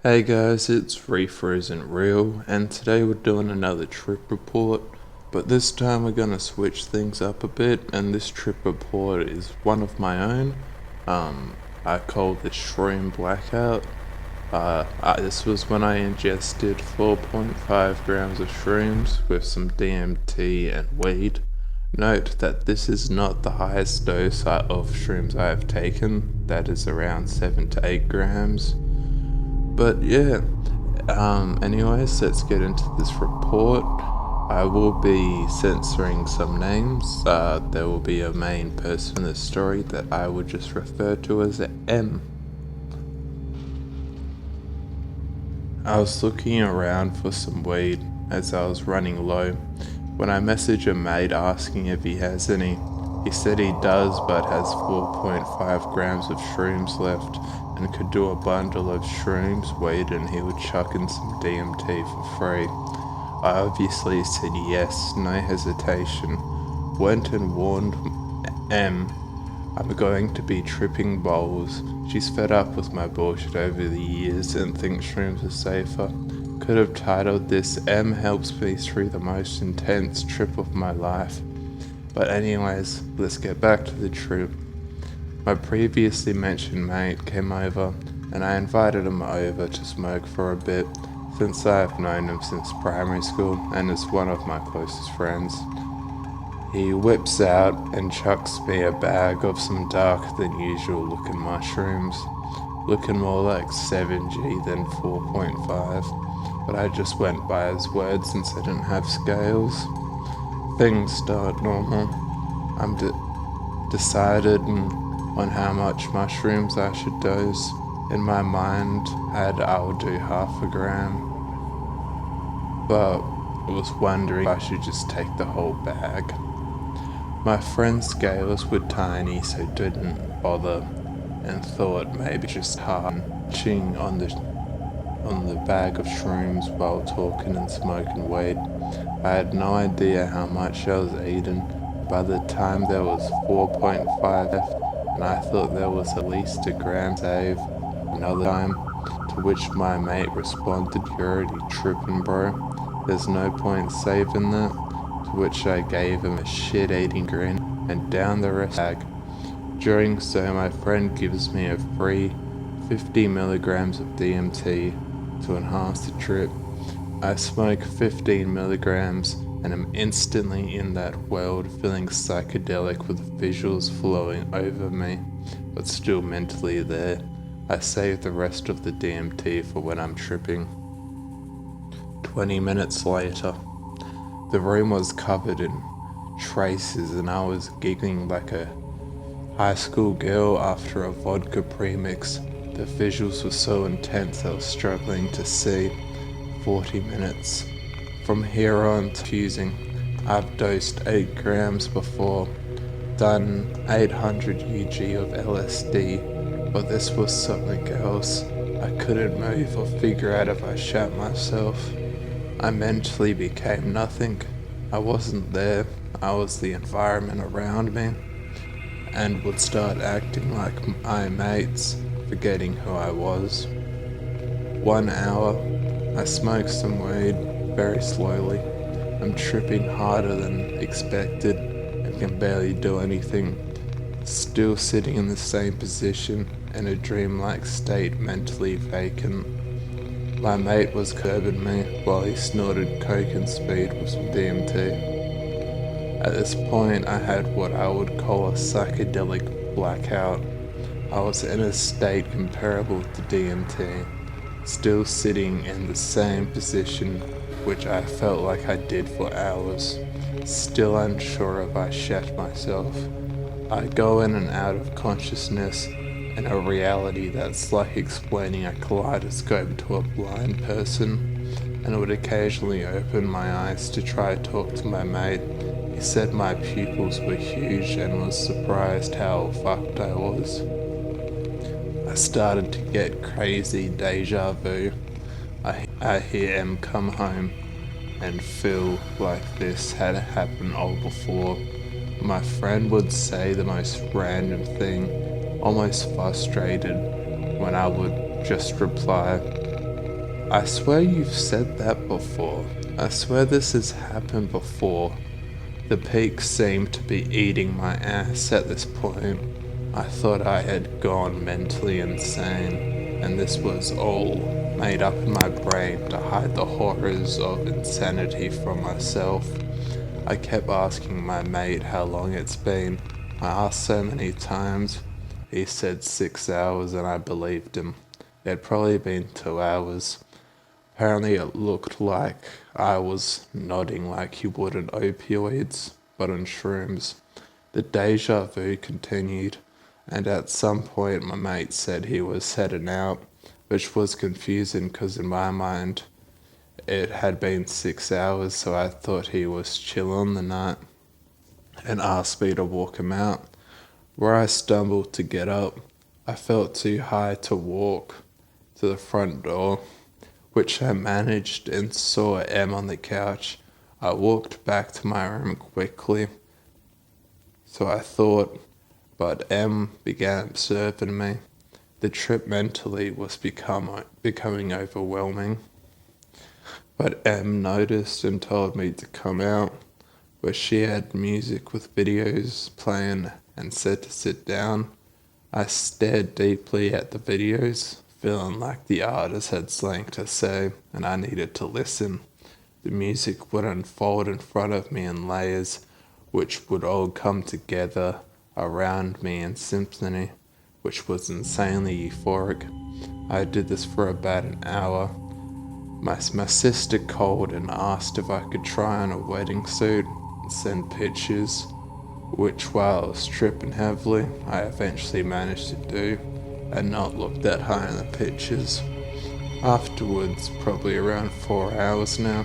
Hey guys, it's Reefr Isn't Real, and today we're doing another trip report, but this time we're gonna switch things up a bit, and this trip report is one of my own. I called it Shroom Blackout. This was when I ingested 4.5 grams of shrooms with some DMT and weed. Note that this is not the highest dose of shrooms I have taken, that is around 7 to 8 grams. But yeah, anyways, let's get into this report. I will be censoring some names. There will be a main person in the story that I would just refer to as M. I was looking around for some weed as I was running low when I messaged a mate asking if he has any. He said he does, but has 4.5 grams of shrooms left and could do a bundle of shrooms, weed, and he would chuck in some DMT for free. I obviously said yes, no hesitation. Went and warned M, I'm going to be tripping bowls. She's fed up with my bullshit over the years and thinks shrooms are safer. Could have titled this M helps me through the most intense trip of my life. But anyways, let's get back to the trip. My previously mentioned mate came over and I invited him over to smoke for a bit since I have known him since primary school and is one of my closest friends. He whips out and chucks me a bag of some darker than usual looking mushrooms, looking more like 7G than 4.5, but I just went by his word since I didn't have scales. Things start normal. I'm decided on how much mushrooms I should dose. In my mind, I'll do half a gram, but I was wondering if I should just take the whole bag. My friend's scales were tiny, so didn't bother, and thought maybe just ching on the bag of shrooms while talking and smoking weed. I had no idea how much I was eating. By the time there was 4.5 left, and I thought there was at least a gram saved. Another time, to which my mate responded, "You're already tripping, bro. There's no point saving that." To which I gave him a shit-eating grin and down the rest of the bag. During so, my friend gives me a free 50 milligrams of DMT to enhance the trip. I smoke 15 milligrams and am instantly in that world, feeling psychedelic with visuals flowing over me, but still mentally there. I save the rest of the DMT for when I'm tripping. 20 minutes later, the room was covered in traces and I was giggling like a high school girl after a vodka premix. The visuals were so intense I was struggling to see. 40 minutes. From here on, it's confusing. I've dosed 8 grams before, done 800 UG of LSD, but this was something else. I couldn't move or figure out if I shat myself. I mentally became nothing. I wasn't there. I was the environment around me, and would start acting like my mates, forgetting who I was. 1 hour. I smoke some weed very slowly. I'm tripping harder than expected and can barely do anything. Still sitting in the same position in a dreamlike state, mentally vacant. My mate was curbing me while he snorted coke and speed with some DMT. At this point I had what I would call a psychedelic blackout. I was in a state comparable to DMT. Still sitting in the same position, which I felt like I did for hours. Still unsure if I shat myself. I go in and out of consciousness in a reality that's like explaining a kaleidoscope to a blind person, and would occasionally open my eyes to try to talk to my mate. He said my pupils were huge and was surprised how fucked I was. I started to get crazy deja vu. I hear M come home and feel like this had happened all before. My friend would say the most random thing, almost frustrated, when I would just reply, I swear you've said that before. I swear this has happened before. The peak seemed to be eating my ass at this point. I thought I had gone mentally insane, and this was all made up in my brain to hide the horrors of insanity from myself. I kept asking my mate how long it's been. I asked so many times. He said 6 hours, and I believed him. It had probably been 2 hours. Apparently it looked like I was nodding like you would on opioids, but on shrooms. The deja vu continued, and at some point my mate said he was heading out, which was confusing because in my mind it had been 6 hours, so I thought he was chilling the night and asked me to walk him out. Where I stumbled to get up, I felt too high to walk to the front door, which I managed and saw M on the couch. I walked back to my room quickly, so I thought, but M began observing me. The trip mentally was becoming overwhelming, but M noticed and told me to come out, where she had music with videos playing and said to sit down. I stared deeply at the videos, feeling like the artist had something to say and I needed to listen. The music would unfold in front of me in layers, which would all come together around me in symphony, which was insanely euphoric. I did this for about an hour. My sister called and asked if I could try on a wedding suit and send pictures, which while I was tripping heavily, I eventually managed to do and not look that high in the pictures. Afterwards, probably around 4 hours now,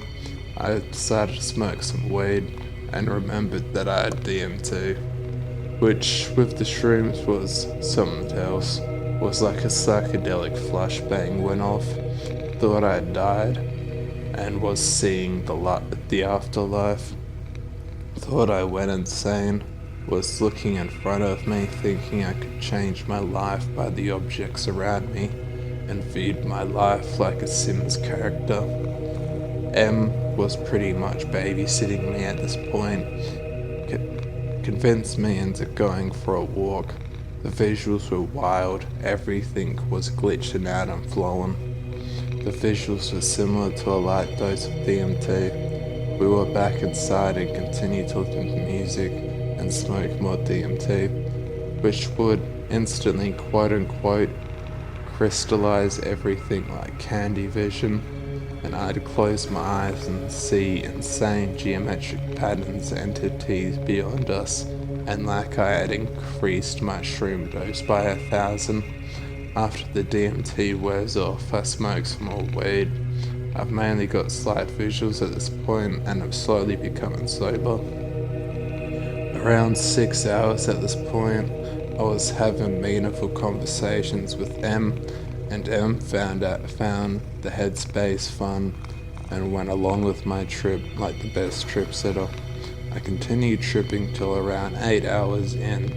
I decided to smoke some weed and remembered that I had DMT, which with the shrooms was something else. Was like a psychedelic flashbang went off, thought I had died and was seeing the afterlife. Thought I went insane, was looking in front of me thinking I could change my life by the objects around me and viewed my life like a Sims character. M was pretty much babysitting me at this point, convinced me into going for a walk. The visuals were wild, everything was glitching out and flowing. The visuals were similar to a light dose of DMT. We were back inside and continued to listen to music and smoke more DMT, which would instantly quote unquote crystallize everything like candy vision, and I'd close my eyes and see insane geometric patterns, entities beyond us, and like I had increased my shroom dose by 1,000. After the DMT wears off, I smoke some more weed. I've mainly got slight visuals at this point and I'm slowly becoming sober. Around 6 hours at this point, I was having meaningful conversations with M, and M found the headspace fun and went along with my trip like the best trip setter. I continued tripping till around 8 hours in,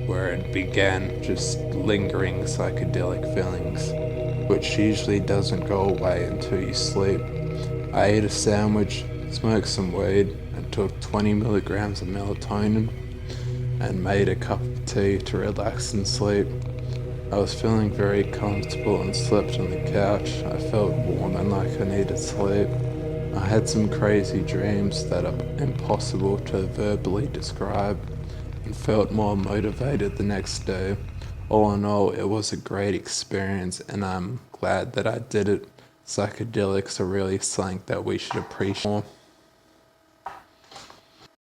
where it began just lingering psychedelic feelings, which usually doesn't go away until you sleep. I ate a sandwich, smoked some weed, and took 20 milligrams of melatonin, and made a cup of tea to relax and sleep. I was feeling very comfortable and slept on the couch. I felt warm and like I needed sleep. I had some crazy dreams that are impossible to verbally describe, and felt more motivated the next day. All in all, it was a great experience and I'm glad that I did it. Psychedelics are really something that we should appreciate more.